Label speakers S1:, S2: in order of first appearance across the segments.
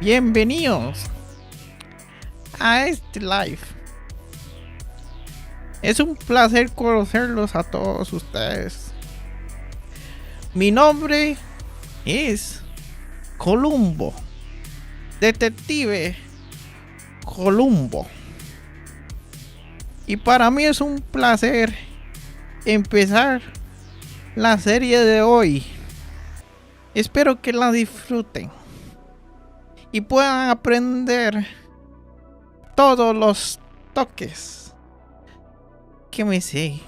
S1: Bienvenidos a este live. Es un placer conocerlos a todos ustedes. Mi nombre es Columbo, Detective Columbo. Y para mí es un placer empezar la serie de hoy. Espero que la disfruten y puedan aprender todos los toques que me sé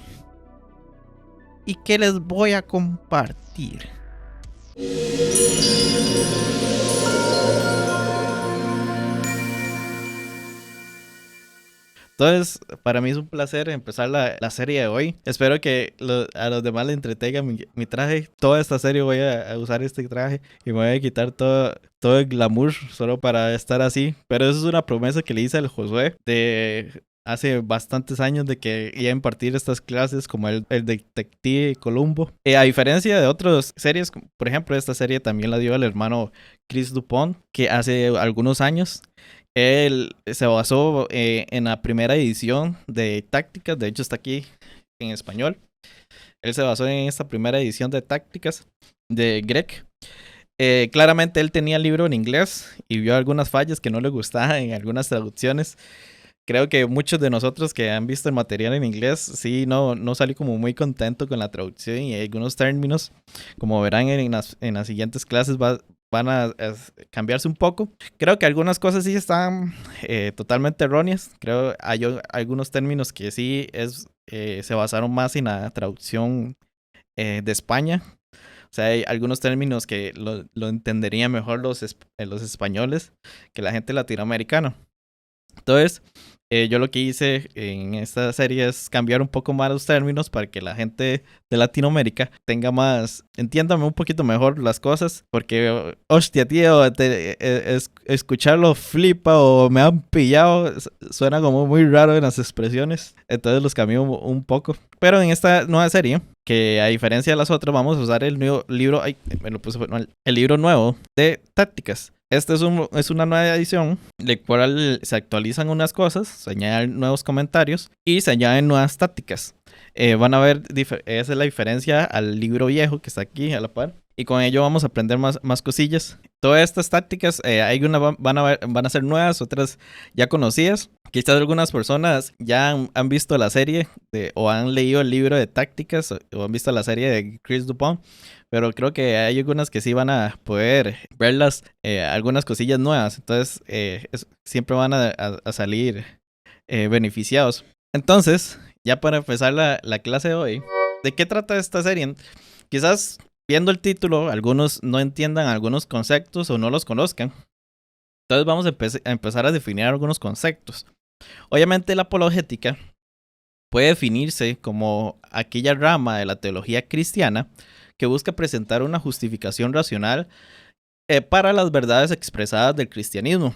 S1: y que les voy a compartir. Entonces, para mí es un placer empezar la serie de hoy. Espero que a los demás les entretenga mi traje. Toda esta serie voy a usar este traje y me voy a quitar todo el glamour solo para estar así. Pero eso es una promesa que le hice al Josué de hace bastantes años de que iba a impartir estas clases como el Detective Columbo. A diferencia de otras series, por ejemplo, esta serie también la dio el hermano Chris Dupont, que hace algunos años él se basó en la primera edición de Tácticas. De hecho está aquí en español. Él se basó en esta primera edición de Tácticas de Greg. Claramente él tenía el libro en inglés y vio algunas fallas que no le gustaban en algunas traducciones. Creo que muchos de nosotros que han visto el material en inglés, sí, no salí como muy contento con la traducción y algunos términos, como verán en las siguientes clases, van a cambiarse un poco. Creo que algunas cosas sí están totalmente erróneas. Creo que hay algunos términos que sí se basaron más en la traducción de España. O sea, hay algunos términos que lo entenderían mejor los españoles que la gente latinoamericana. Entonces, yo lo que hice en esta serie es cambiar un poco más los términos para que la gente de Latinoamérica entiéndame un poquito mejor las cosas, porque, hostia, tío, escucharlo flipa o me han pillado, suena como muy raro en las expresiones, entonces los cambié un poco. Pero en esta nueva serie, que a diferencia de las otras, vamos a usar el nuevo libro, el libro nuevo de Tácticas. Esta es una nueva edición, la cual se actualizan unas cosas, se añaden nuevos comentarios y se añaden nuevas tácticas. Van a ver, esa es la diferencia al libro viejo que está aquí a la par. Y con ello vamos a aprender más cosillas. Todas estas tácticas, van a ser nuevas, otras ya conocidas. Quizás algunas personas ya han visto la serie o han leído el libro de tácticas o han visto la serie de Chris Dupont. Pero creo que hay algunas que sí van a poder verlas, algunas cosillas nuevas. Entonces, siempre van a salir beneficiados. Entonces, ya para empezar la clase de hoy, ¿de qué trata esta serie? Quizás viendo el título, algunos no entiendan algunos conceptos o no los conozcan. Entonces vamos a empezar a definir algunos conceptos. Obviamente la apologética puede definirse como aquella rama de la teología cristiana que busca presentar una justificación racional para las verdades expresadas del cristianismo.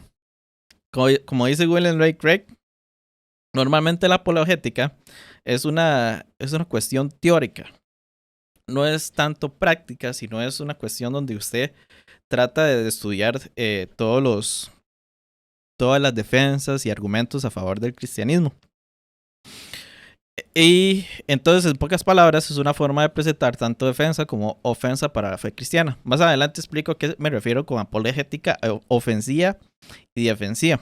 S1: Como dice William Ray Craig, normalmente la apologética es una cuestión teórica. No es tanto práctica, sino es una cuestión donde usted trata de estudiar todas las defensas y argumentos a favor del cristianismo. Y entonces, en pocas palabras, es una forma de presentar tanto defensa como ofensa para la fe cristiana. Más adelante explico a qué me refiero con apologética ofensiva y defensiva.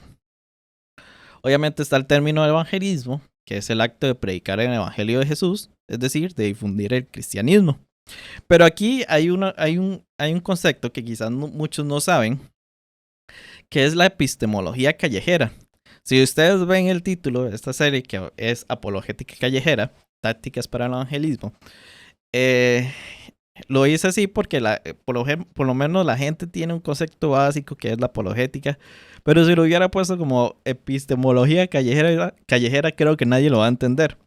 S1: Obviamente está el término de evangelismo, que es el acto de predicar el evangelio de Jesús, es decir, de difundir el cristianismo. Pero aquí hay un concepto que quizás muchos no saben, que es la epistemología callejera. Si ustedes ven el título de esta serie, que es Apologética Callejera, Tácticas para el Evangelismo, lo hice así porque por lo menos la gente tiene un concepto básico que es la apologética, pero si lo hubiera puesto como epistemología callejera, creo que nadie lo va a entender.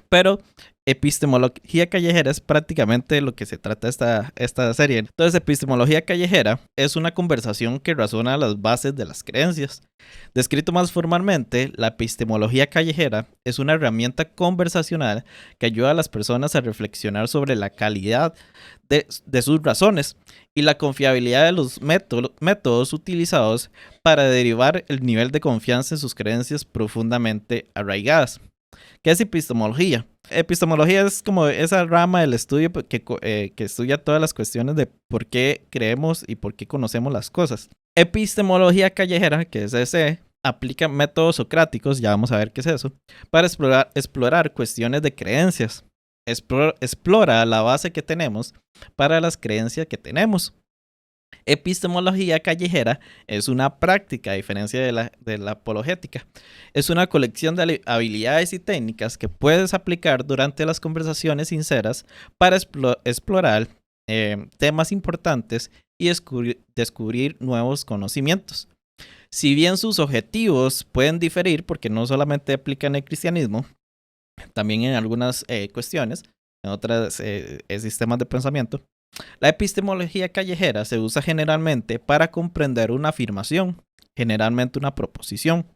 S1: Pero Epistemología callejera es prácticamente lo que se trata esta serie. Entonces, epistemología callejera es una conversación que razona las bases de las creencias. Descrito más formalmente, la epistemología callejera es una herramienta conversacional que ayuda a las personas a reflexionar sobre la calidad de sus razones y la confiabilidad de los métodos utilizados para derivar el nivel de confianza en sus creencias profundamente arraigadas. ¿Qué es epistemología? Epistemología es como esa rama del estudio que estudia todas las cuestiones de por qué creemos y por qué conocemos las cosas. Epistemología callejera, que es ese, aplica métodos socráticos, ya vamos a ver qué es eso, para explorar cuestiones de creencias. Explora la base que tenemos para las creencias que tenemos. Epistemología callejera es una práctica, a diferencia de la apologética. Es una colección de habilidades y técnicas que puedes aplicar durante las conversaciones sinceras para explorar temas importantes y descubrir nuevos conocimientos. Si bien sus objetivos pueden diferir, porque no solamente aplican el cristianismo, también en algunas cuestiones, en otros sistemas de pensamiento, la epistemología callejera se usa generalmente para comprender una afirmación, generalmente una proposición,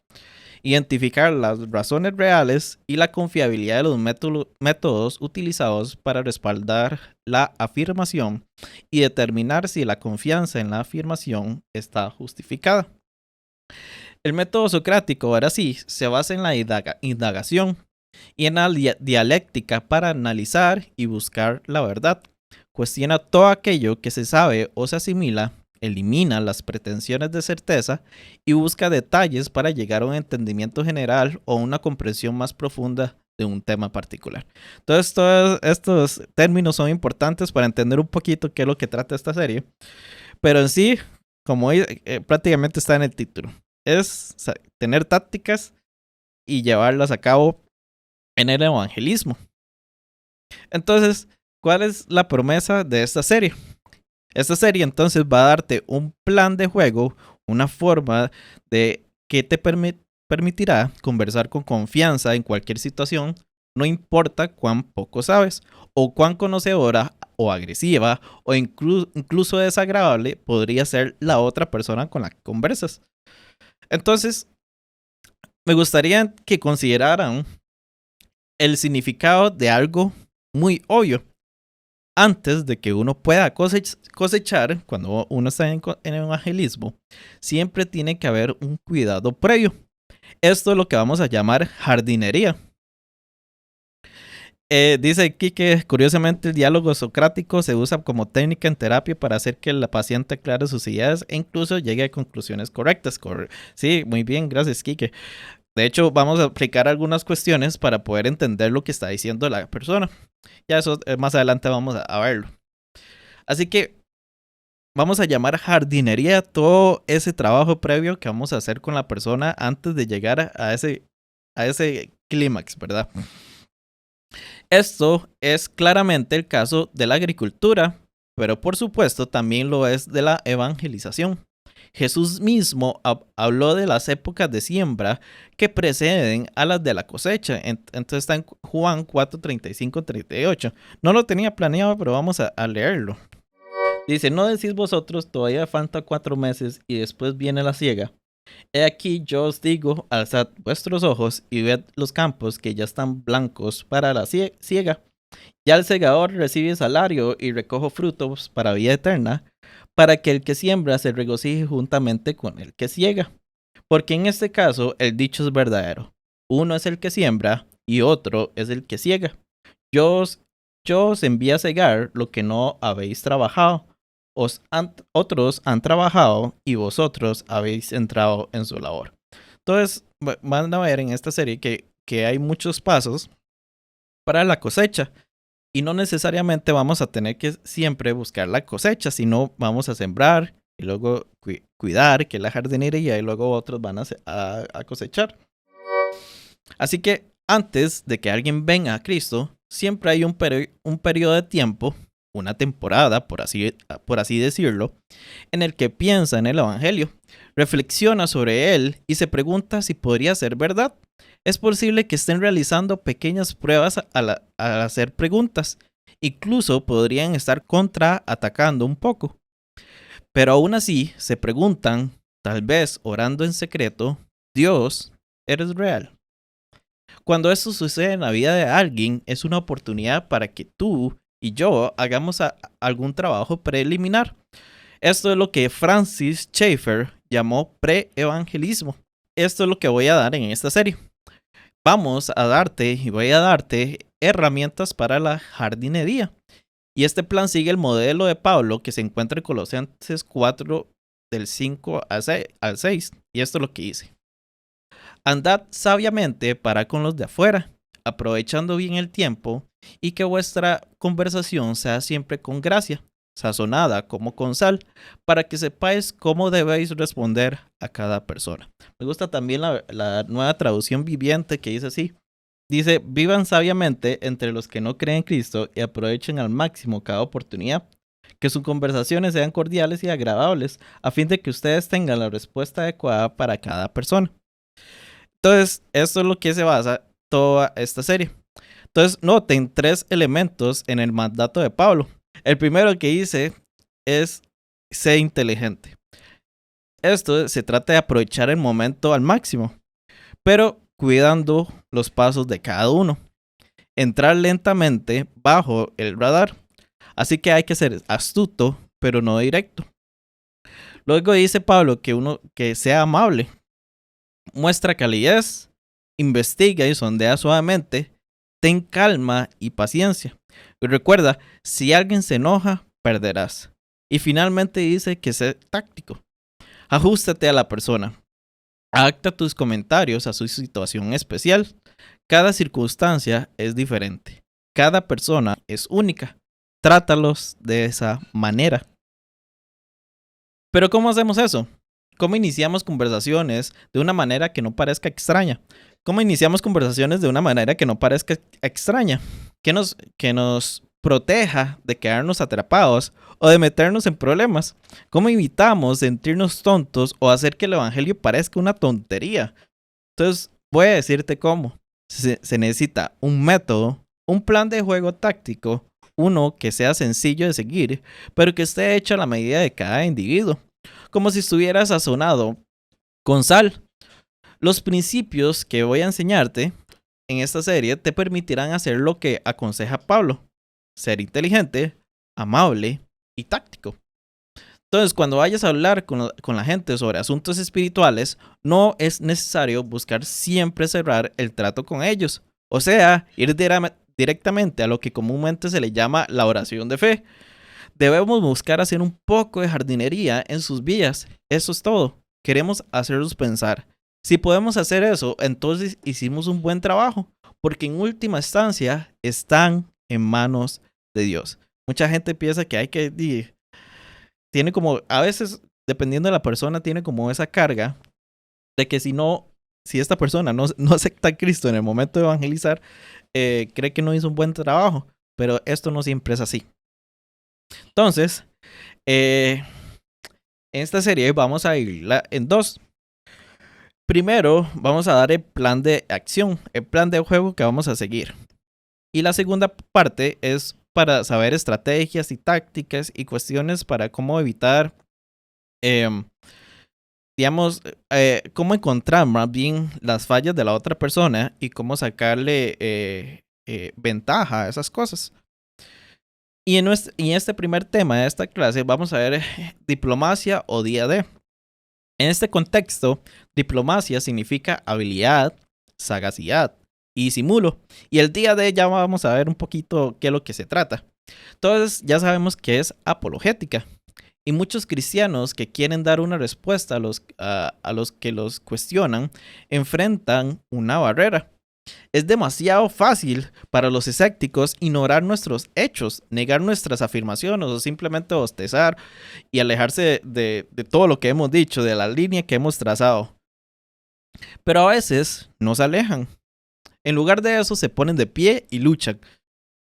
S1: identificar las razones reales y la confiabilidad de los métodos utilizados para respaldar la afirmación y determinar si la confianza en la afirmación está justificada. El método socrático, ahora sí, se basa en la indagación y en la dialéctica para analizar y buscar la verdad. Cuestiona todo aquello que se sabe o se asimila, elimina las pretensiones de certeza y busca detalles para llegar a un entendimiento general o una comprensión más profunda de un tema particular. Entonces, todos estos términos son importantes para entender un poquito qué es lo que trata esta serie. Pero en sí, como prácticamente está en el título, es tener tácticas y llevarlas a cabo en el evangelismo. Entonces, ¿cuál es la promesa de esta serie? Esta serie entonces va a darte un plan de juego, una forma de que te permitirá conversar con confianza en cualquier situación, no importa cuán poco sabes, o cuán conocedora o agresiva o incluso desagradable podría ser la otra persona con la que conversas. Entonces, me gustaría que consideraran el significado de algo muy obvio. Antes de que uno pueda cosechar, cuando uno está en evangelismo, siempre tiene que haber un cuidado previo. Esto es lo que vamos a llamar jardinería. Dice aquí que curiosamente el diálogo socrático se usa como técnica en terapia para hacer que la paciente aclare sus ideas e incluso llegue a conclusiones correctas. Sí, muy bien, gracias, Kike. De hecho, vamos a aplicar algunas cuestiones para poder entender lo que está diciendo la persona. Ya eso más adelante vamos a verlo. Así que vamos a llamar jardinería todo ese trabajo previo que vamos a hacer con la persona antes de llegar a ese clímax, ¿verdad? Esto es claramente el caso de la agricultura, pero por supuesto también lo es de la evangelización. Jesús mismo habló de las épocas de siembra que preceden a las de la cosecha. Entonces está en Juan 4, 35, 38. No lo tenía planeado, pero vamos a leerlo. Dice, ¿no decís vosotros, todavía falta 4 meses y después viene la siega? He aquí yo os digo, alzad vuestros ojos y ved los campos que ya están blancos para la siega. Ya el segador recibe salario y recoge frutos para vida eterna, para que el que siembra se regocije juntamente con el que siega. Porque en este caso el dicho es verdadero. Uno es el que siembra y otro es el que siega. Yo os envío a segar lo que no habéis trabajado. Otros han trabajado y vosotros habéis entrado en su labor. Entonces van a ver en esta serie que hay muchos pasos para la cosecha. Y no necesariamente vamos a tener que siempre buscar la cosecha, sino vamos a sembrar y luego cuidar, que es la jardinería, y luego otros van a cosechar. Así que antes de que alguien venga a Cristo, siempre hay un periodo de tiempo, una temporada, por así decirlo, en el que piensa en el Evangelio, reflexiona sobre él y se pregunta si podría ser verdad. Es posible que estén realizando pequeñas pruebas al hacer preguntas. Incluso podrían estar contraatacando un poco. Pero aún así se preguntan, tal vez orando en secreto, Dios, ¿eres real? Cuando esto sucede en la vida de alguien, es una oportunidad para que tú y yo hagamos algún trabajo preliminar. Esto es lo que Francis Schaeffer llamó pre-evangelismo. Esto es lo que voy a dar en esta serie. Voy a darte herramientas para la jardinería. Y este plan sigue el modelo de Pablo que se encuentra en Colosenses 4 del 5 al 6. Y esto es lo que dice. Andad sabiamente para con los de afuera, aprovechando bien el tiempo, y que vuestra conversación sea siempre con gracia, sazonada como con sal, para que sepáis cómo debéis responder a cada persona. Me gusta también la nueva traducción viviente que dice así. Dice, vivan sabiamente entre los que no creen en Cristo y aprovechen al máximo cada oportunidad. Que sus conversaciones sean cordiales y agradables, a fin de que ustedes tengan la respuesta adecuada para cada persona. Entonces, esto es lo que se basa toda esta serie. Entonces, noten 3 elementos en el mandato de Pablo. El primero que dice es ser inteligente. Esto se trata de aprovechar el momento al máximo, pero cuidando los pasos de cada uno. Entrar lentamente bajo el radar. Así que hay que ser astuto, pero no directo. Luego dice Pablo que sea amable. Muestra calidez, investiga y sondea suavemente, ten calma y paciencia. Y recuerda, si alguien se enoja, perderás. Y finalmente dice que sé táctico. Ajústate a la persona. Adapta tus comentarios a su situación especial. Cada circunstancia es diferente. Cada persona es única. Trátalos de esa manera. Pero ¿cómo hacemos eso? ¿Cómo iniciamos conversaciones de una manera que no parezca extraña? ¿Cómo iniciamos conversaciones de una manera que no parezca extraña? Que nos proteja de quedarnos atrapados o de meternos en problemas. ¿Cómo evitamos sentirnos tontos o hacer que el evangelio parezca una tontería? Entonces, voy a decirte cómo. Se necesita un método, un plan de juego táctico, uno que sea sencillo de seguir, pero que esté hecho a la medida de cada individuo, como si estuviera sazonado con sal. Los principios que voy a enseñarte en esta serie te permitirán hacer lo que aconseja Pablo: ser inteligente, amable y táctico. Entonces, cuando vayas a hablar con la gente sobre asuntos espirituales, no es necesario buscar siempre cerrar el trato con ellos. O sea, ir directamente a lo que comúnmente se le llama la oración de fe. Debemos buscar hacer un poco de jardinería en sus vidas. Eso es todo. Queremos hacerlos pensar. Si podemos hacer eso, entonces hicimos un buen trabajo, porque en última instancia están en manos de Dios. Mucha gente piensa que hay que... Tiene como, a veces, dependiendo de la persona, tiene como esa carga de que si esta persona no acepta a Cristo en el momento de evangelizar, cree que no hizo un buen trabajo. Pero esto no siempre es así. Entonces, en esta serie vamos a irla en 2. Primero, vamos a dar el plan de acción, el plan de juego que vamos a seguir. Y la segunda parte es para saber estrategias y tácticas y cuestiones para cómo evitar, cómo encontrar más bien las fallas de la otra persona y cómo sacarle ventaja a esas cosas. Y en este primer tema de esta clase vamos a ver diplomacia o día D. En este contexto, diplomacia significa habilidad, sagacidad y disimulo. Y el día D ya vamos a ver un poquito qué es lo que se trata. Entonces ya sabemos que es apologética. Y muchos cristianos que quieren dar una respuesta a los que los cuestionan enfrentan una barrera. Es demasiado fácil para los escépticos ignorar nuestros hechos, negar nuestras afirmaciones o simplemente bostezar y alejarse de todo lo que hemos dicho, de la línea que hemos trazado. Pero a veces nos alejan. En lugar de eso se ponen de pie y luchan.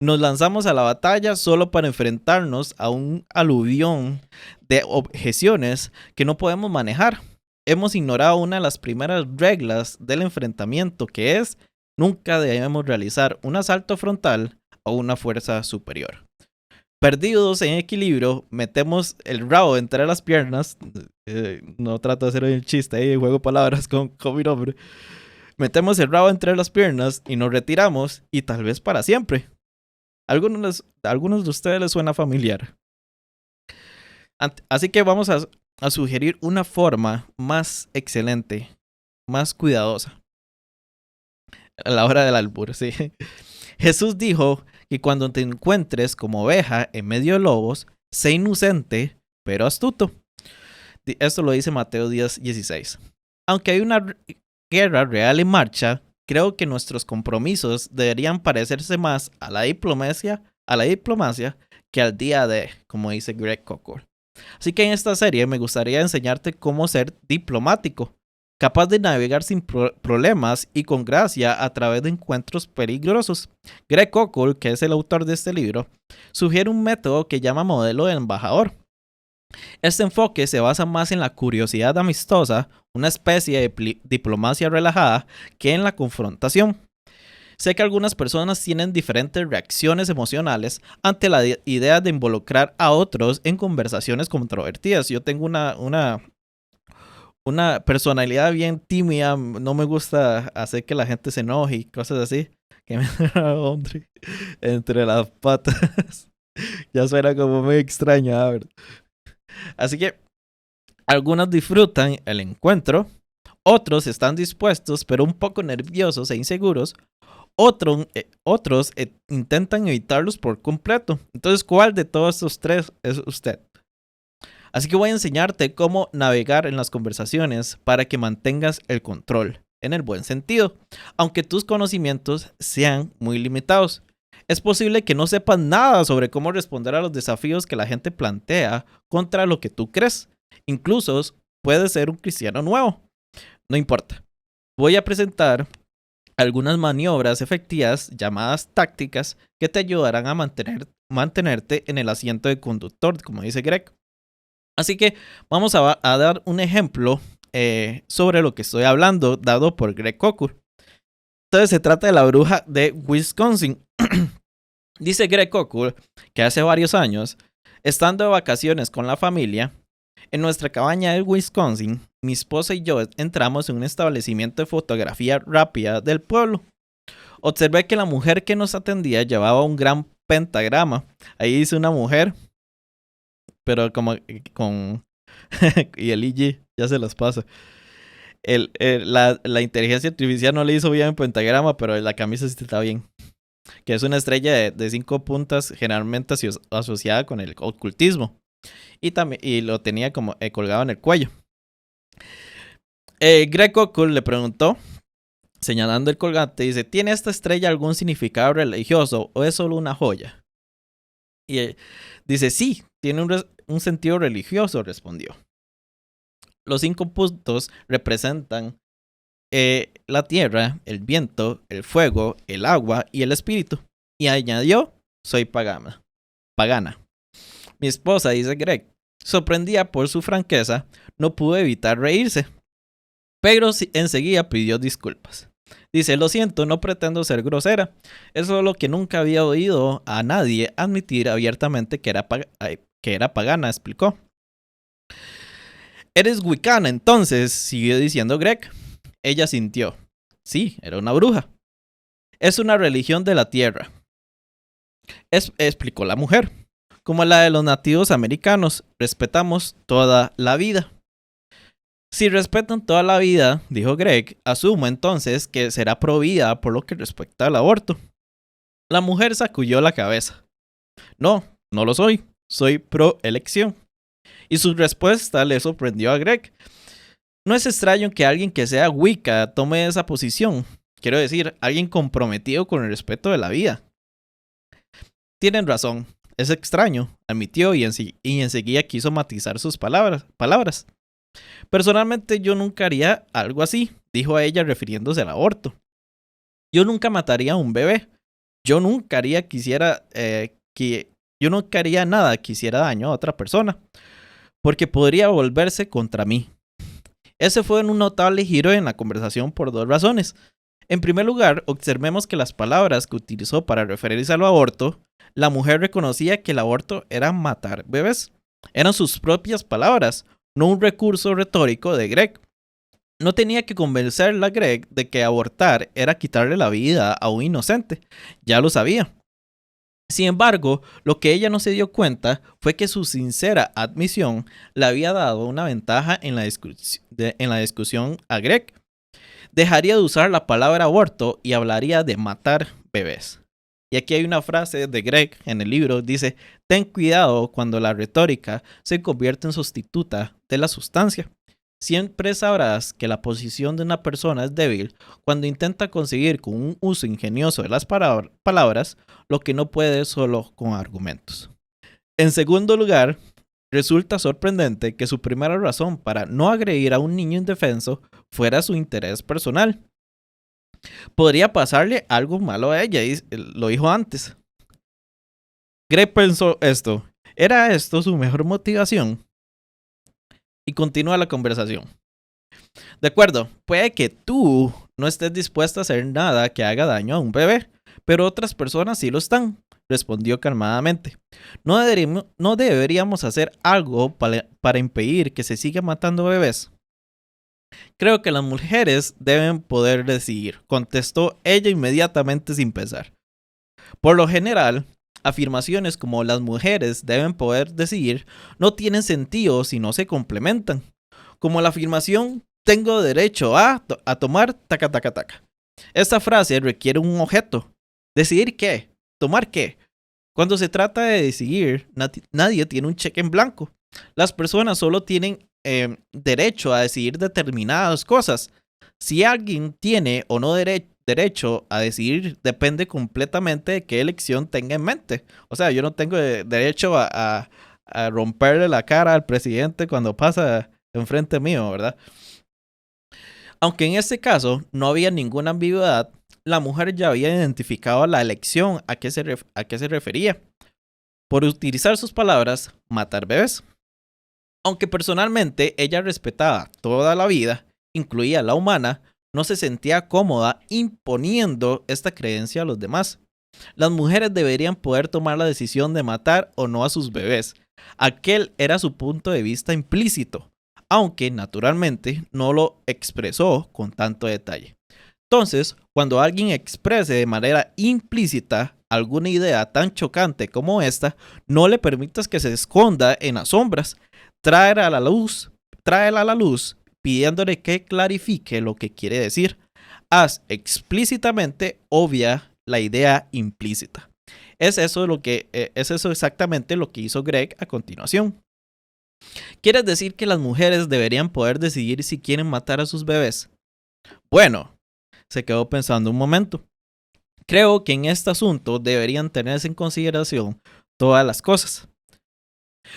S1: Nos lanzamos a la batalla solo para enfrentarnos a un aluvión de objeciones que no podemos manejar. hemos ignorado una de las primeras reglas del enfrentamiento, que es nunca debemos realizar un asalto frontal a una fuerza superior. Perdidos en equilibrio, metemos el rabo entre las piernas. No trato de hacer un chiste ahí, juego palabras con mi nombre. Metemos el rabo entre las piernas y nos retiramos, y tal vez para siempre. A algunos de ustedes les suena familiar. Así que vamos a sugerir una forma más excelente, más cuidadosa. A la hora del albur, sí. Jesús dijo que cuando te encuentres como oveja en medio de lobos, sé inocente, pero astuto. Esto lo dice Mateo 10:16. Aunque hay una guerra real en marcha, creo que nuestros compromisos deberían parecerse más a la diplomacia que al día de, como dice Greg Koukl. Así que en esta serie me gustaría enseñarte cómo ser diplomático, capaz de navegar sin problemas y con gracia a través de encuentros peligrosos. Greg Koukl, que es el autor de este libro, sugiere un método que llama modelo de embajador. Este enfoque se basa más en la curiosidad amistosa, una especie de diplomacia relajada, que en la confrontación. Sé que algunas personas tienen diferentes reacciones emocionales ante la idea de involucrar a otros en conversaciones controvertidas. Yo tengo una personalidad bien tímida, no me gusta hacer que la gente se enoje y cosas así. Que me hombre entre las patas. Ya suena como muy extraño, ¿verdad? Así que algunos disfrutan el encuentro, otros están dispuestos pero un poco nerviosos e inseguros, otros intentan evitarlos por completo. Entonces, ¿cuál de todos estos tres es usted? Así que voy a enseñarte cómo navegar en las conversaciones para que mantengas el control, en el buen sentido, aunque tus conocimientos sean muy limitados. Es posible que no sepas nada sobre cómo responder a los desafíos que la gente plantea contra lo que tú crees. Incluso puedes ser un cristiano nuevo. No importa. Voy a presentar algunas maniobras efectivas llamadas tácticas que te ayudarán a mantenerte en el asiento de conductor, como dice Greg. Así que vamos a dar un ejemplo sobre lo que estoy hablando, dado por Greg Koukl. Entonces se trata de la bruja de Wisconsin. Dice Greg Koukl que hace varios años, estando de vacaciones con la familia, en nuestra cabaña de Wisconsin, mi esposa y yo entramos en un establecimiento de fotografía rápida del pueblo. Observé que la mujer que nos atendía llevaba un gran pentagrama. Ahí dice una mujer, pero como con... y el IG ya se las pasa. La inteligencia artificial no le hizo bien el pentagrama, pero la camisa sí está bien. Que es una estrella de 5 puntas generalmente asociada con el ocultismo. Y lo tenía como colgado en el cuello. Greg Koukl le preguntó, señalando el colgante, dice, ¿tiene esta estrella algún significado religioso o es solo una joya? Y dice, sí, tiene un sentido religioso, respondió. Los 5 puntos representan la tierra, el viento, el fuego, el agua y el espíritu. Y añadió, soy pagana. Mi esposa, dice Greg, sorprendida por su franqueza, no pudo evitar reírse. Pero enseguida pidió disculpas. Dice, lo siento, no pretendo ser grosera. Es solo que nunca había oído a nadie admitir abiertamente que era pagana, explicó. ¿Eres wicana entonces?, siguió diciendo Greg. Ella sintió. Sí, era una bruja. Es una religión de la tierra, explicó la mujer. Como la de los nativos americanos, respetamos toda la vida. Si respetan toda la vida, dijo Greg, asumo entonces que será prohibida por lo que respecta al aborto. La mujer sacudió la cabeza. No, no lo soy. Soy pro elección. Y su respuesta le sorprendió a Greg. No es extraño que alguien que sea Wicca tome esa posición. Quiero decir, alguien comprometido con el respeto de la vida. Tienen razón. Es extraño, admitió y enseguida quiso matizar sus palabras. Personalmente yo nunca haría algo así, dijo a ella refiriéndose al aborto. Yo nunca mataría a un bebé. Yo nunca haría nada que hiciera daño a otra persona, porque podría volverse contra mí. Ese fue un notable giro en la conversación por dos razones. En primer lugar, observemos que las palabras que utilizó para referirse al aborto, la mujer reconocía que el aborto era matar bebés. Eran sus propias palabras, no un recurso retórico de Greg. No tenía que convencerla a Greg de que abortar era quitarle la vida a un inocente. Ya lo sabía. Sin embargo, lo que ella no se dio cuenta fue que su sincera admisión le había dado una ventaja en la discusión a Greg. Dejaría de usar la palabra aborto y hablaría de matar bebés. Y aquí hay una frase de Greg en el libro, dice: ten cuidado cuando la retórica se convierte en sustituta de la sustancia. Siempre sabrás que la posición de una persona es débil cuando intenta conseguir con un uso ingenioso de las palabras lo que no puede solo con argumentos. En segundo lugar, resulta sorprendente que su primera razón para no agredir a un niño indefenso fuera su interés personal. Podría pasarle algo malo a ella, y lo dijo antes. Greg pensó esto. ¿Era esto su mejor motivación? Y continúa la conversación. De acuerdo, puede que tú no estés dispuesta a hacer nada que haga daño a un bebé, pero otras personas sí lo están, respondió calmadamente. ¿No deberíamos hacer algo para impedir que se siga matando bebés? Creo que las mujeres deben poder decidir, contestó ella inmediatamente sin pensar. Por lo general, afirmaciones como las mujeres deben poder decidir no tienen sentido si no se complementan. Como la afirmación tengo derecho a tomar taca taca taca. Esta frase requiere un objeto. ¿Decidir qué? ¿Tomar qué? Cuando se trata de decidir, nadie tiene un cheque en blanco. Las personas solo tienen derecho a decidir determinadas cosas. Si alguien tiene o no derecho a decidir, depende completamente de qué elección tenga en mente. O sea, yo no tengo derecho a romperle la cara al presidente cuando pasa enfrente mío, ¿verdad? Aunque en este caso no había ninguna ambigüedad, la mujer ya había identificado la elección a qué se refería. Por utilizar sus palabras, matar bebés. Aunque personalmente ella respetaba toda la vida, incluida la humana, no se sentía cómoda imponiendo esta creencia a los demás. Las mujeres deberían poder tomar la decisión de matar o no a sus bebés. Aquel era su punto de vista implícito, aunque naturalmente no lo expresó con tanto detalle. Entonces, cuando alguien exprese de manera implícita alguna idea tan chocante como esta, no le permitas que se esconda en las sombras. Tráela a la luz, pidiéndole que clarifique lo que quiere decir. Haz explícitamente obvia la idea implícita. Es eso exactamente lo que hizo Greg a continuación. ¿Quieres decir que las mujeres deberían poder decidir si quieren matar a sus bebés? Bueno, se quedó pensando un momento. Creo que en este asunto deberían tenerse en consideración todas las cosas.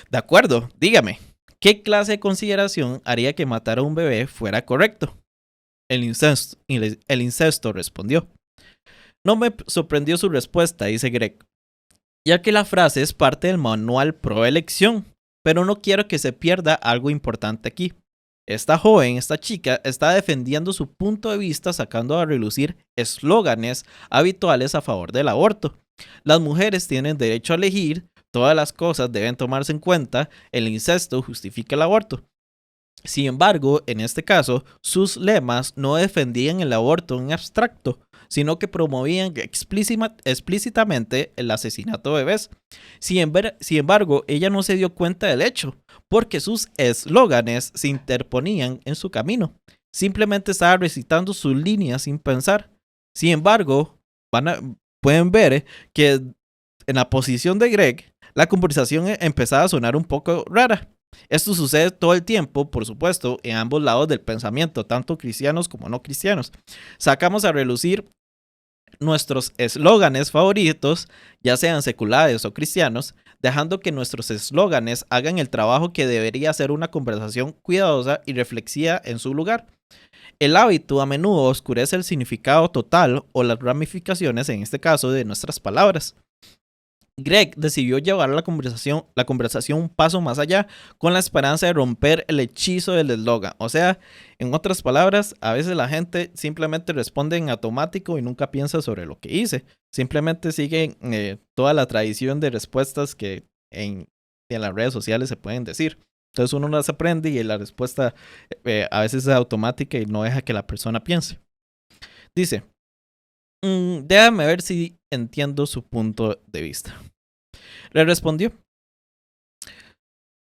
S1: De acuerdo, dígame, ¿qué clase de consideración haría que matar a un bebé fuera correcto? El incesto respondió. No me sorprendió su respuesta, dice Greg, ya que la frase es parte del manual pro elección, pero no quiero que se pierda algo importante aquí. Esta chica, está defendiendo su punto de vista sacando a relucir eslóganes habituales a favor del aborto. Las mujeres tienen derecho a elegir, todas las cosas deben tomarse en cuenta, el incesto justifica el aborto. Sin embargo, en este caso, sus lemas no defendían el aborto en abstracto, sino que promovían explícitamente el asesinato de bebés. Sin embargo, ella no se dio cuenta del hecho, porque sus eslóganes se interponían en su camino. Simplemente estaba recitando sus líneas sin pensar. Sin embargo, pueden ver que en la posición de Greg, la conversación empezaba a sonar un poco rara. Esto sucede todo el tiempo, por supuesto, en ambos lados del pensamiento, tanto cristianos como no cristianos. Sacamos a relucir nuestros eslóganes favoritos, ya sean seculares o cristianos, dejando que nuestros eslóganes hagan el trabajo que debería ser una conversación cuidadosa y reflexiva en su lugar. El hábito a menudo oscurece el significado total o las ramificaciones, en este caso, de nuestras palabras. Greg decidió llevar la conversación un paso más allá con la esperanza de romper el hechizo del eslogan. O sea, en otras palabras, a veces la gente simplemente responde en automático y nunca piensa sobre lo que hice. Simplemente siguen toda la tradición de respuestas que en las redes sociales se pueden decir. Entonces uno las aprende y la respuesta a veces es automática y no deja que la persona piense. Dice, déjame ver si entiendo su punto de vista. Le respondió,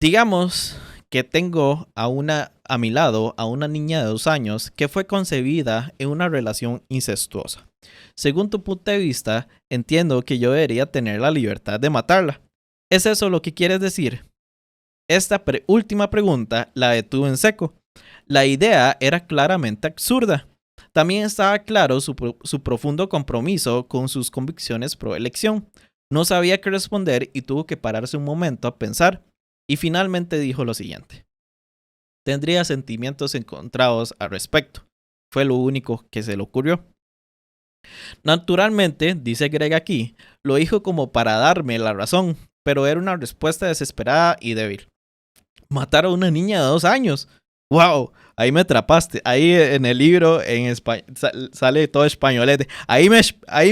S1: digamos que tengo a mi lado a una niña de 2 años que fue concebida en una relación incestuosa. Según tu punto de vista, entiendo que yo debería tener la libertad de matarla. ¿Es eso lo que quieres decir? Esta última pregunta la detuvo en seco. La idea era claramente absurda. También estaba claro su profundo compromiso con sus convicciones pro elección. No sabía qué responder y tuvo que pararse un momento a pensar. Y finalmente dijo lo siguiente. Tendría sentimientos encontrados al respecto. Fue lo único que se le ocurrió. Naturalmente, dice Greg aquí, lo dijo como para darme la razón, pero era una respuesta desesperada y débil. Matar a una niña de 2 años. ¡Wow! Ahí me atrapaste. Ahí en el libro en español sale todo españolete. Ahí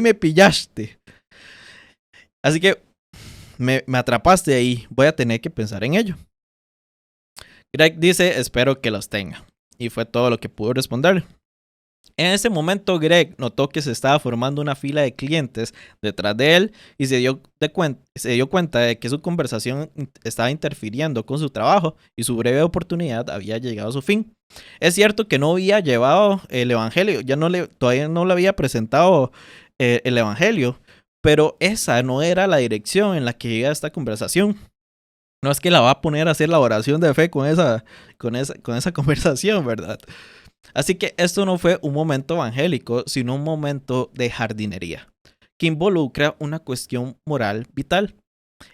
S1: me pillaste. Así que me atrapaste ahí. Voy a tener que pensar en ello. Greg dice, espero que los tenga. Y fue todo lo que pudo responderle. En ese momento Greg notó que se estaba formando una fila de clientes detrás de él y se dio cuenta de que su conversación estaba interfiriendo con su trabajo y su breve oportunidad había llegado a su fin. Es cierto que no había llevado el evangelio, todavía no le había presentado el evangelio, pero esa no era la dirección en la que iba esta conversación. No es que la va a poner a hacer la oración de fe con esa conversación, ¿verdad? Así que esto no fue un momento evangélico, sino un momento de jardinería, que involucra una cuestión moral vital.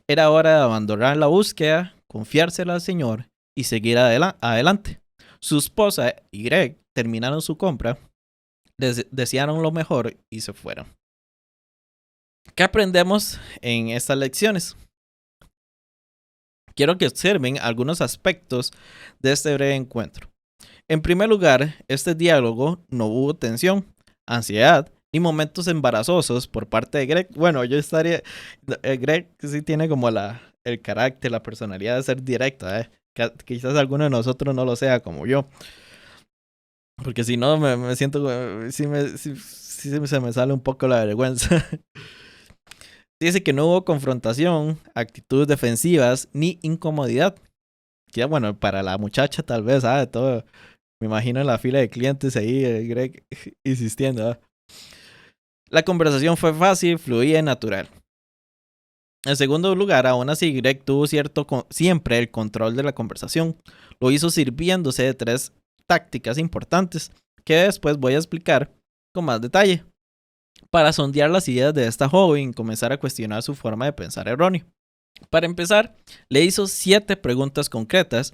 S1: Era hora de abandonar la búsqueda, confiársela al Señor y seguir adelante. Su esposa y Greg terminaron su compra, desearon lo mejor y se fueron. ¿Qué aprendemos en estas lecciones? Quiero que observen algunos aspectos de este breve encuentro. En primer lugar, este diálogo no hubo tensión, ansiedad ni momentos embarazosos por parte de Greg. Bueno, Greg sí tiene como el carácter, la personalidad de ser directa, quizás alguno de nosotros no lo sea como yo. Porque si no, me siento, sí se me sale un poco la vergüenza. Dice que no hubo confrontación, actitudes defensivas ni incomodidad. Que bueno, para la muchacha tal vez, todo. Me imagino en la fila de clientes ahí, Greg insistiendo. La conversación fue fácil, fluida y natural. En segundo lugar, aún así, Greg tuvo siempre el control de la conversación. Lo hizo sirviéndose de 3 tácticas importantes que después voy a explicar con más detalle para sondear las ideas de esta joven y comenzar a cuestionar su forma de pensar erróneo. Para empezar, le hizo 7 preguntas concretas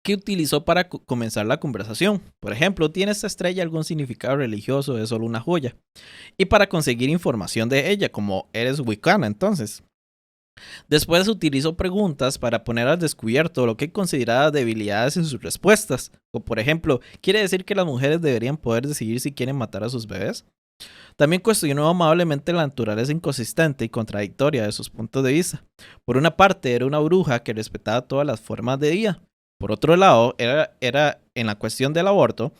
S1: que utilizó para comenzar la conversación. Por ejemplo, ¿tiene esta estrella algún significado religioso o es solo una joya? Y para conseguir información de ella, como eres wicana entonces. Después utilizó preguntas para poner al descubierto lo que consideraba debilidades en sus respuestas. Como por ejemplo, ¿quiere decir que las mujeres deberían poder decidir si quieren matar a sus bebés? También cuestionó amablemente la naturaleza inconsistente y contradictoria de sus puntos de vista. Por una parte, era una bruja que respetaba todas las formas de vida. Por otro lado, era en la cuestión del aborto,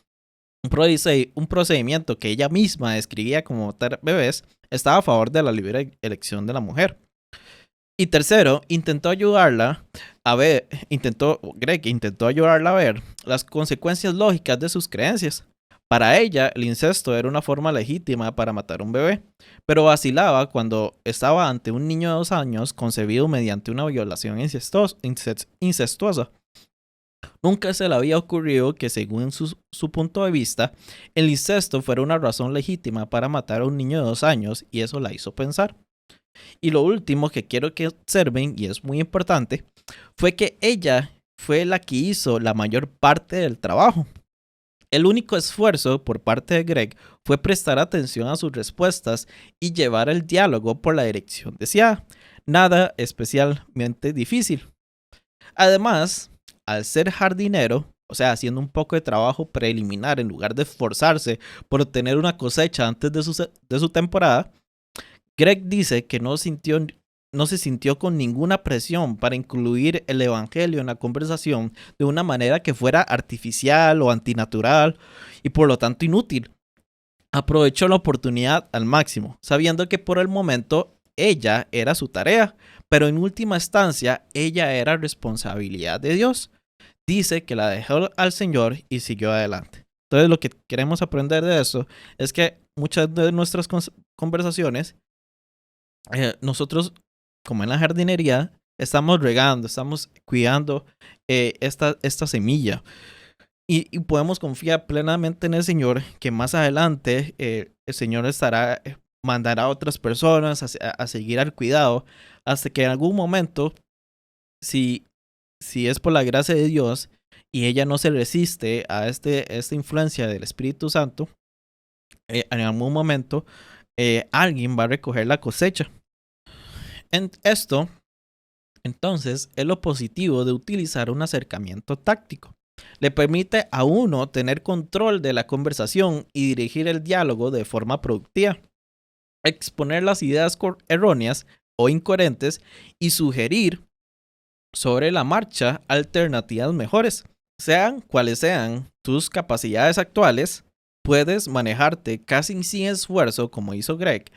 S1: un procedimiento que ella misma describía como matar bebés, estaba a favor de la libre elección de la mujer. Y tercero, Greg intentó ayudarla a ver las consecuencias lógicas de sus creencias. Para ella, el incesto era una forma legítima para matar a un bebé, pero vacilaba cuando estaba ante un niño de 2 años concebido mediante una violación incestuosa. Nunca se le había ocurrido que, según su punto de vista, el incesto fuera una razón legítima para matar a un niño de 2 años, y eso la hizo pensar. Y lo último que quiero que observen, y es muy importante, fue que ella fue la que hizo la mayor parte del trabajo. El único esfuerzo por parte de Greg fue prestar atención a sus respuestas y llevar el diálogo por la dirección deseada. nada especialmente difícil. Además, al ser jardinero, o sea, haciendo un poco de trabajo preliminar en lugar de esforzarse por obtener una cosecha antes de su temporada, Greg dice que no se sintió con ninguna presión para incluir el evangelio en la conversación de una manera que fuera artificial o antinatural y por lo tanto inútil. Aprovechó la oportunidad al máximo, sabiendo que por el momento ella era su tarea, pero en última instancia ella era responsabilidad de Dios. Dice que la dejó al Señor y siguió adelante. Entonces lo que queremos aprender de eso es que muchas de nuestras conversaciones, nosotros como en la jardinería, estamos regando, estamos cuidando esta semilla. Y podemos confiar plenamente en el Señor, que más adelante el Señor mandará a otras personas a seguir al cuidado, hasta que en algún momento, si es por la gracia de Dios y ella no se resiste a esta influencia del Espíritu Santo, en algún momento alguien va a recoger la cosecha. Entonces, es lo positivo de utilizar un acercamiento táctico. Le permite a uno tener control de la conversación y dirigir el diálogo de forma productiva, exponer las ideas erróneas o incoherentes y sugerir sobre la marcha alternativas mejores. Sean cuales sean tus capacidades actuales, puedes manejarte casi sin esfuerzo, como hizo Greg,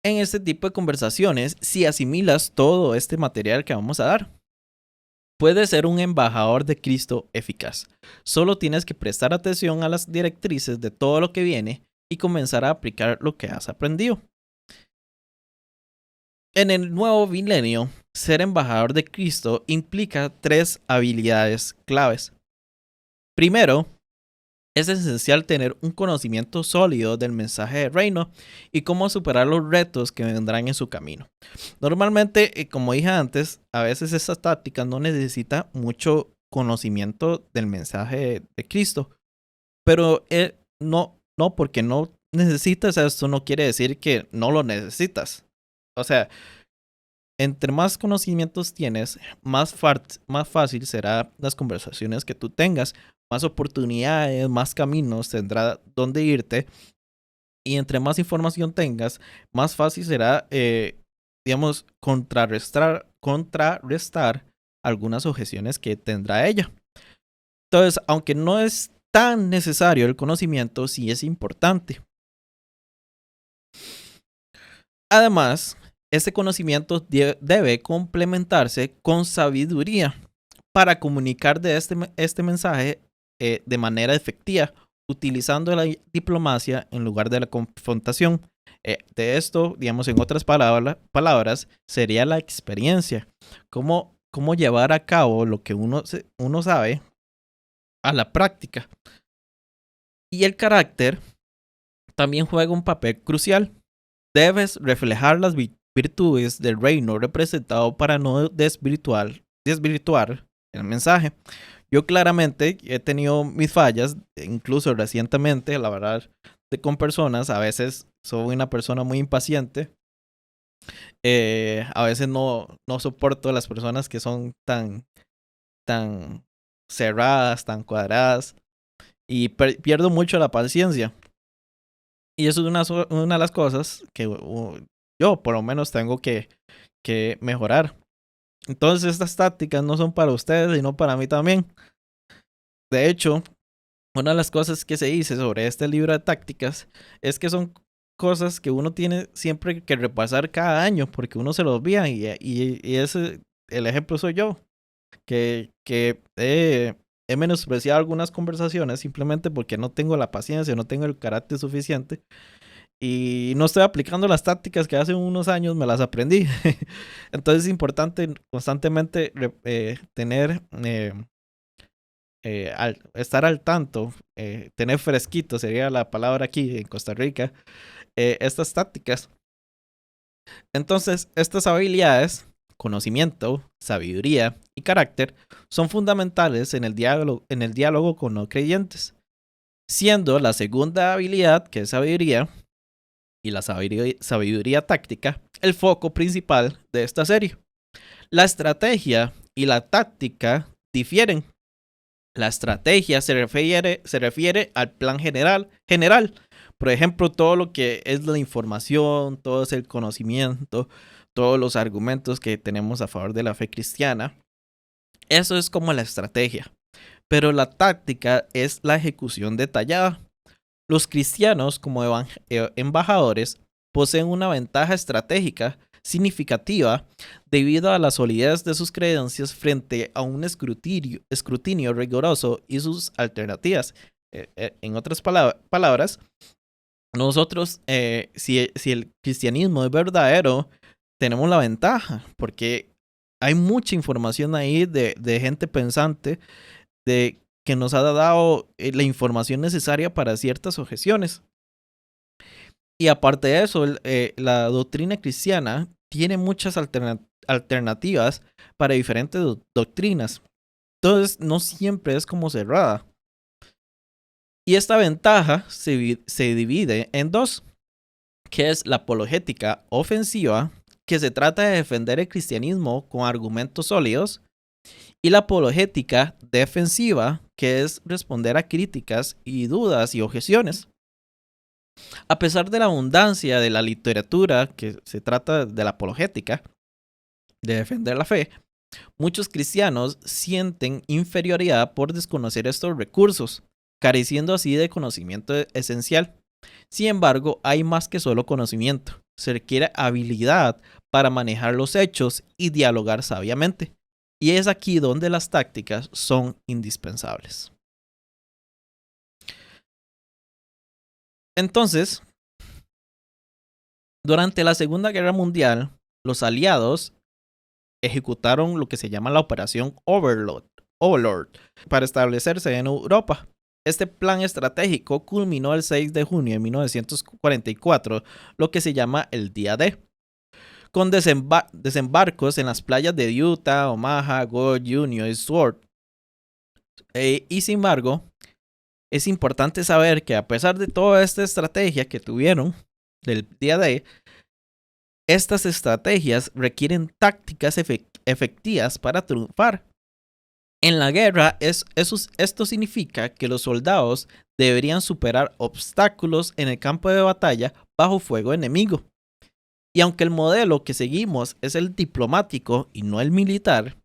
S1: en este tipo de conversaciones si asimilas todo este material que vamos a dar. Puedes ser un embajador de Cristo eficaz. Solo tienes que prestar atención a las directrices de todo lo que viene y comenzar a aplicar lo que has aprendido. En el nuevo milenio, ser embajador de Cristo implica 3 habilidades claves. Primero, es esencial tener un conocimiento sólido del mensaje del reino y cómo superar los retos que vendrán en su camino. Normalmente, como dije antes, a veces estas tácticas no necesitan mucho conocimiento del mensaje de Cristo, pero no porque no necesitas esto no quiere decir que no lo necesitas. O sea, entre más conocimientos tienes, más fácil será las conversaciones que tú tengas, más oportunidades, más caminos tendrá donde irte. Y entre más información tengas, más fácil será, contrarrestar algunas objeciones que tendrá ella. Entonces, aunque no es tan necesario el conocimiento, sí es importante. Además, este conocimiento debe complementarse con sabiduría para comunicar de este mensaje de manera efectiva, utilizando la diplomacia en lugar de la confrontación. De esto, digamos, en otras palabras, sería la experiencia. Cómo llevar a cabo lo que uno sabe a la práctica. Y el carácter también juega un papel crucial. Debes reflejar las virtudes del reino representado para no desvirtuar el mensaje. Yo claramente he tenido mis fallas, incluso recientemente, la verdad, con personas. A veces soy una persona muy impaciente. A veces no soporto a las personas que son tan cerradas, tan cuadradas. Y pierdo mucho la paciencia. Y eso es una de las cosas que yo por lo menos tengo que mejorar. Entonces estas tácticas no son para ustedes, sino para mí también. De hecho, una de las cosas que se dice sobre este libro de tácticas es que son cosas que uno tiene siempre que repasar cada año porque uno se los olvida y el ejemplo soy yo, que he menospreciado algunas conversaciones simplemente porque no tengo la paciencia, no tengo el carácter suficiente y no estoy aplicando las tácticas que hace unos años me las aprendí. Entonces es importante constantemente tener, estar al tanto, tener fresquito sería la palabra aquí en Costa Rica, estas tácticas. Entonces estas habilidades, conocimiento, sabiduría y carácter son fundamentales en el diálogo con no creyentes, siendo la segunda habilidad, que es sabiduría, y la sabiduría táctica, el foco principal de esta serie. La estrategia y la táctica difieren. La estrategia se refiere al plan general. Por ejemplo, todo lo que es la información, todo es el conocimiento, todos los argumentos que tenemos a favor de la fe cristiana. Eso es como la estrategia. Pero la táctica es la ejecución detallada. Los cristianos, como embajadores, poseen una ventaja estratégica significativa debido a la solidez de sus creencias frente a un escrutinio riguroso y sus alternativas. En otras palabras, nosotros, si el cristianismo es verdadero, tenemos la ventaja, porque hay mucha información ahí de gente pensante que nos ha dado la información necesaria para ciertas objeciones. Y aparte de eso, la doctrina cristiana tiene muchas alternativas para diferentes doctrinas. Entonces, no siempre es como cerrada. Y esta ventaja se divide en dos, que es la apologética ofensiva, que se trata de defender el cristianismo con argumentos sólidos, y la apologética defensiva, que es responder a críticas y dudas y objeciones. A pesar de la abundancia de la literatura que se trata de la apologética, de defender la fe, muchos cristianos sienten inferioridad por desconocer estos recursos, careciendo así de conocimiento esencial. Sin embargo, hay más que solo conocimiento. Se requiere habilidad para manejar los hechos y dialogar sabiamente. Y es aquí donde las tácticas son indispensables. Entonces, durante la Segunda Guerra Mundial, los aliados ejecutaron lo que se llama la Operación Overlord para establecerse en Europa. Este plan estratégico culminó el 6 de junio de 1944, lo que se llama el Día D, con desembarcos en las playas de Utah, Omaha, Gore, Union y Sword. Y sin embargo, es importante saber que a pesar de toda esta estrategia que tuvieron del Día D, estas estrategias requieren tácticas efectivas para triunfar. En la guerra, esto significa que los soldados deberían superar obstáculos en el campo de batalla bajo fuego enemigo. Y aunque el modelo que seguimos es el diplomático y no el militar,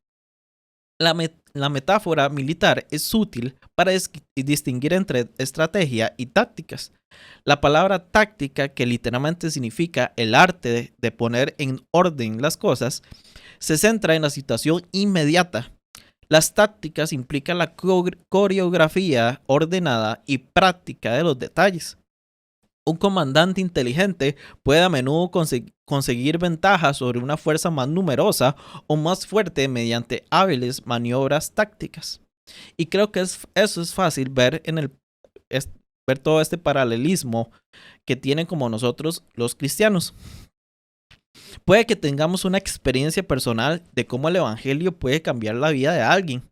S1: la metáfora militar es útil para distinguir entre estrategia y tácticas. La palabra táctica, que literalmente significa el arte de poner en orden las cosas, se centra en la situación inmediata. Las tácticas implican la coreografía ordenada y práctica de los detalles. Un comandante inteligente puede a menudo conseguir ventajas sobre una fuerza más numerosa o más fuerte mediante hábiles maniobras tácticas. Y creo que eso es fácil ver ver todo este paralelismo que tienen como nosotros los cristianos. Puede que tengamos una experiencia personal de cómo el evangelio puede cambiar la vida de alguien,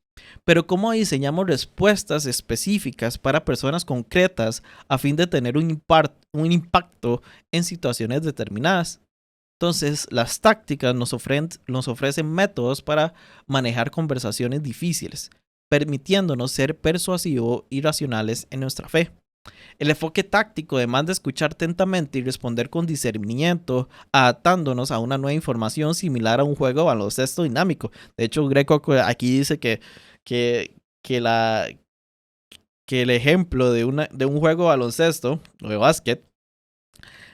S1: pero cómo diseñamos respuestas específicas para personas concretas a fin de tener un impacto en situaciones determinadas. Entonces, las tácticas nos ofrecen métodos para manejar conversaciones difíciles, permitiéndonos ser persuasivos y racionales en nuestra fe. El enfoque táctico demanda escuchar atentamente y responder con discernimiento, adaptándonos a una nueva información similar a un juego de baloncesto dinámico. De hecho, Greco aquí dice que el ejemplo de un juego de baloncesto o de básquet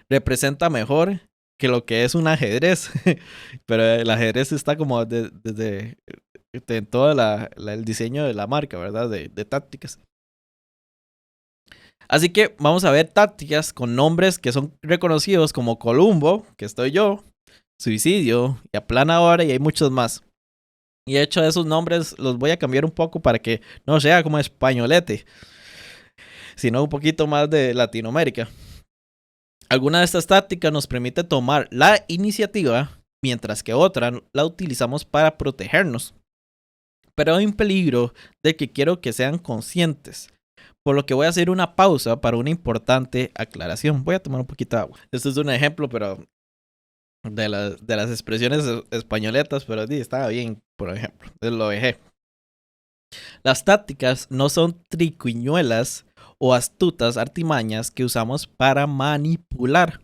S1: representa mejor que lo que es un ajedrez. Pero el ajedrez está como desde todo el diseño de la marca, ¿verdad? De tácticas. Así que vamos a ver tácticas con nombres que son reconocidos como Columbo, que estoy yo, Suicidio y Aplanadora, y hay muchos más. Y de hecho esos nombres los voy a cambiar un poco para que no sea como españolete, sino un poquito más de Latinoamérica. Alguna de estas tácticas nos permite tomar la iniciativa, mientras que otra la utilizamos para protegernos. Pero hay un peligro del que quiero que sean conscientes, por lo que voy a hacer una pausa para una importante aclaración. Voy a tomar un poquito de agua. Esto es un ejemplo, pero de las expresiones españoletas, pero sí, estaba bien, por ejemplo. Entonces lo dejé. Las tácticas no son triquiñuelas o astutas artimañas que usamos para manipular.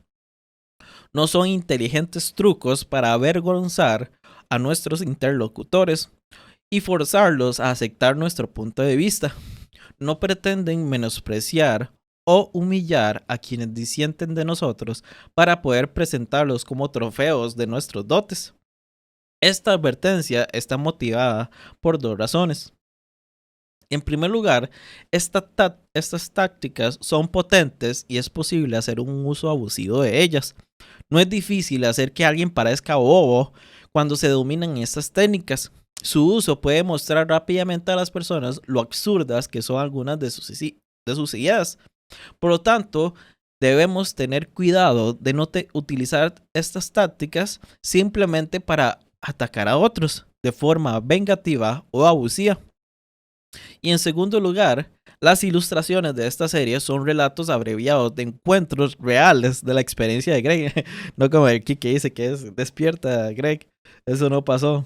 S1: No son inteligentes trucos para avergonzar a nuestros interlocutores y forzarlos a aceptar nuestro punto de vista. No pretenden menospreciar o humillar a quienes disienten de nosotros para poder presentarlos como trofeos de nuestros dotes. Esta advertencia está motivada por dos razones. En primer lugar, estas tácticas son potentes y es posible hacer un uso abusivo de ellas. No es difícil hacer que alguien parezca bobo cuando se dominan estas técnicas. Su uso puede mostrar rápidamente a las personas lo absurdas que son algunas de sus ideas. Por lo tanto, debemos tener cuidado de no utilizar estas tácticas simplemente para atacar a otros de forma vengativa o abusiva. Y en segundo lugar, las ilustraciones de esta serie son relatos abreviados de encuentros reales de la experiencia de Greg. No como el Kike dice que es despierta, Greg. Eso no pasó.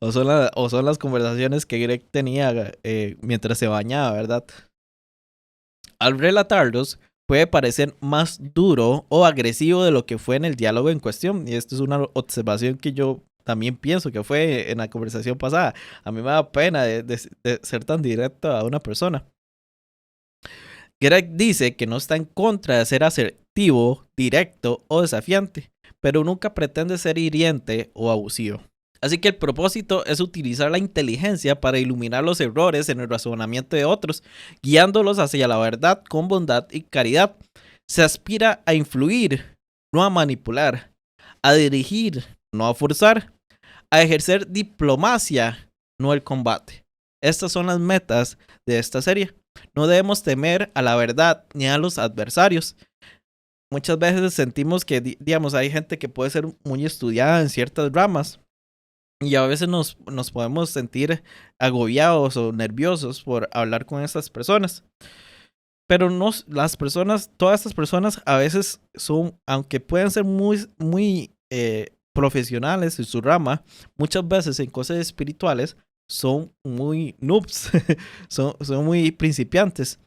S1: O son las conversaciones que Greg tenía mientras se bañaba, ¿verdad? Al relatarlos, puede parecer más duro o agresivo de lo que fue en el diálogo en cuestión. Y esto es una observación que yo también pienso que fue en la conversación pasada. A mí me da pena de ser tan directo a una persona. Greg dice que no está en contra de ser asertivo, directo o desafiante, pero nunca pretende ser hiriente o abusivo. Así que el propósito es utilizar la inteligencia para iluminar los errores en el razonamiento de otros, guiándolos hacia la verdad con bondad y caridad. Se aspira a influir, no a manipular, a dirigir, no a forzar, a ejercer diplomacia, no el combate. Estas son las metas de esta serie. No debemos temer a la verdad ni a los adversarios. Muchas veces sentimos que, digamos, hay gente que puede ser muy estudiada en ciertas ramas y a veces nos podemos sentir agobiados o nerviosos por hablar con estas personas. Pero no, todas estas personas a veces son, aunque pueden ser muy profesionales en su rama, muchas veces en cosas espirituales son muy noobs, son muy principiantes.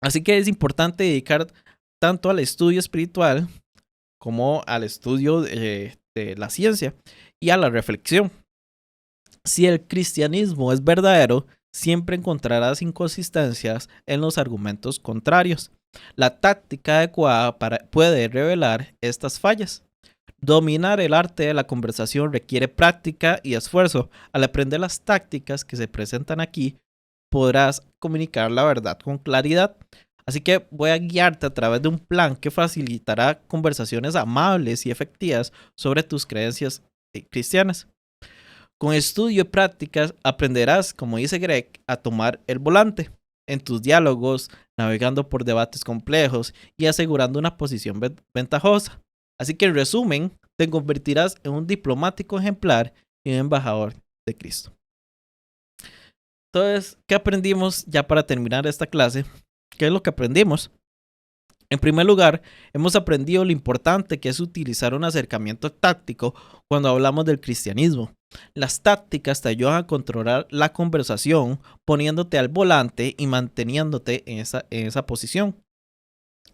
S1: Así que es importante dedicar tanto al estudio espiritual como al estudio de la ciencia y a la reflexión. Si el cristianismo es verdadero, siempre encontrarás inconsistencias en los argumentos contrarios. La táctica adecuada puede revelar estas fallas. Dominar el arte de la conversación requiere práctica y esfuerzo. Al aprender las tácticas que se presentan aquí, podrás comunicar la verdad con claridad. Así que voy a guiarte a través de un plan que facilitará conversaciones amables y efectivas sobre tus creencias cristianas. Con estudio y prácticas aprenderás, como dice Greg, a tomar el volante en tus diálogos, navegando por debates complejos y asegurando una posición ventajosa. Así que en resumen, te convertirás en un diplomático ejemplar y un embajador de Cristo. Entonces, ¿qué aprendimos ya para terminar esta clase? ¿Qué es lo que aprendimos? En primer lugar, hemos aprendido lo importante que es utilizar un acercamiento táctico cuando hablamos del cristianismo. Las tácticas te ayudan a controlar la conversación poniéndote al volante y manteniéndote en esa posición.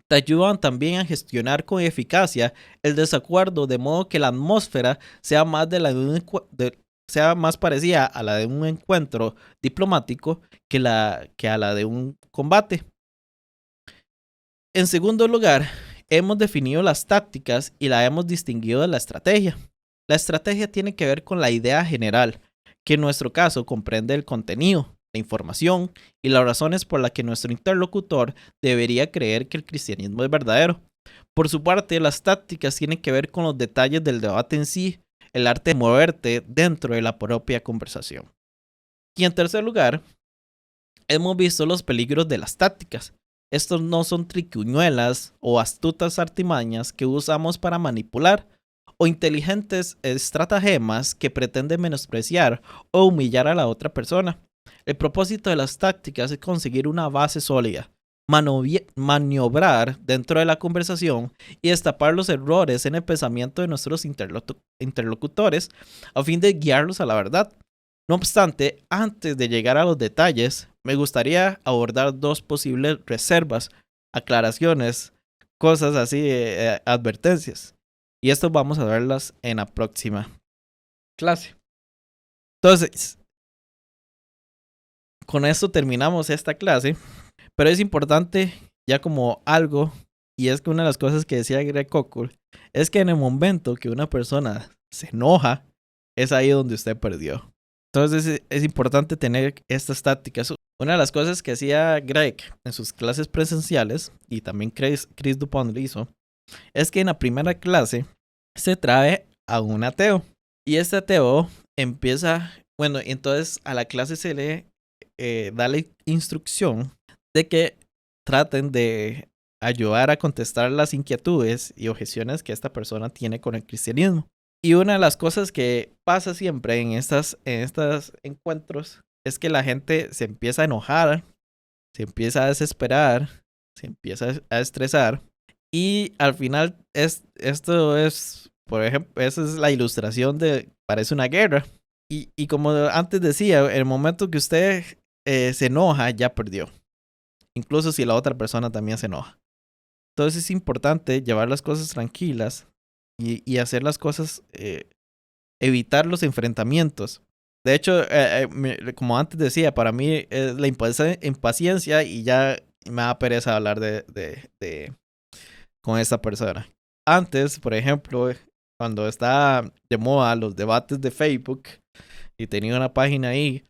S1: Te ayudan también a gestionar con eficacia el desacuerdo de modo que la atmósfera sea más parecida a la de un encuentro diplomático que a la de un combate. En segundo lugar, hemos definido las tácticas y la hemos distinguido de la estrategia. La estrategia tiene que ver con la idea general, que en nuestro caso comprende el contenido, la información y las razones por las que nuestro interlocutor debería creer que el cristianismo es verdadero. Por su parte, las tácticas tienen que ver con los detalles del debate en sí, el arte de moverte dentro de la propia conversación. Y en tercer lugar, hemos visto los peligros de las tácticas. Estos no son triquiñuelas o astutas artimañas que usamos para manipular o inteligentes estratagemas que pretenden menospreciar o humillar a la otra persona. El propósito de las tácticas es conseguir una base sólida, maniobrar dentro de la conversación y destapar los errores en el pensamiento de nuestros interlocutores a fin de guiarlos a la verdad. No obstante, antes de llegar a los detalles, me gustaría abordar dos posibles reservas, aclaraciones, cosas así, advertencias. Y esto vamos a verlas en la próxima clase. Entonces, con esto terminamos esta clase, pero es importante ya como algo, y es que una de las cosas que decía Greg Koukl, es que en el momento que una persona se enoja, es ahí donde usted perdió. Entonces es importante tener estas tácticas. Una de las cosas que hacía Greg en sus clases presenciales, y también Chris Dupont lo hizo, es que en la primera clase se trae a un ateo. Y este ateo empieza, bueno, entonces a la clase se le da la instrucción de que traten de ayudar a contestar las inquietudes y objeciones que esta persona tiene con el cristianismo. Y una de las cosas que pasa siempre en estos encuentros es que la gente se empieza a enojar, se empieza a desesperar, se empieza a estresar. Y al final esto es, por ejemplo, esa es la ilustración de, parece una guerra. Y como antes decía, el momento que usted se enoja, ya perdió. Incluso si la otra persona también se enoja. Entonces es importante llevar las cosas tranquilas y hacer las cosas, evitar los enfrentamientos. De hecho, como antes decía, para mí es la impaciencia y ya me da pereza hablar con esta persona. Antes, por ejemplo, cuando estaba de moda los debates de Facebook y tenía una página ahí,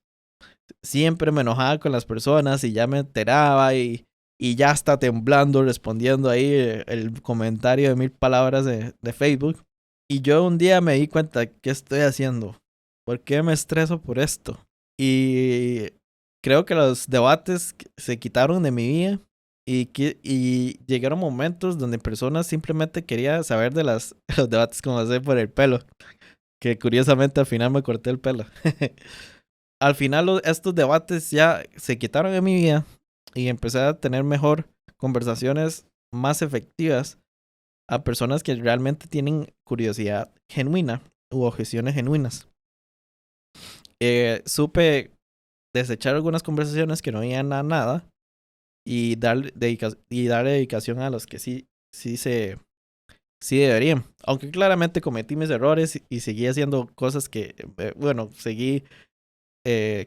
S1: siempre me enojaba con las personas y ya me enteraba y ya está temblando respondiendo ahí el comentario de 1000 palabras de Facebook. Y yo un día me di cuenta, ¿qué estoy haciendo? ¿Por qué me estreso por esto? Y creo que los debates se quitaron de mi vida y llegaron momentos donde personas simplemente querían saber de los debates como hacer por el pelo. Que curiosamente al final me corté el pelo. Al final estos debates ya se quitaron de mi vida y empecé a tener mejor conversaciones más efectivas a personas que realmente tienen curiosidad genuina u objeciones genuinas. Supe desechar algunas conversaciones que no iban a nada y dar dedicación a los que sí deberían. Aunque claramente cometí mis errores y seguí haciendo cosas que, seguí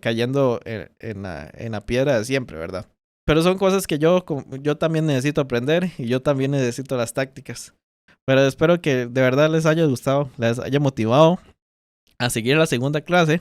S1: cayendo en la piedra de siempre, ¿verdad? Pero son cosas que yo también necesito aprender y yo también necesito las tácticas. Pero espero que de verdad les haya gustado, les haya motivado a seguir la segunda clase.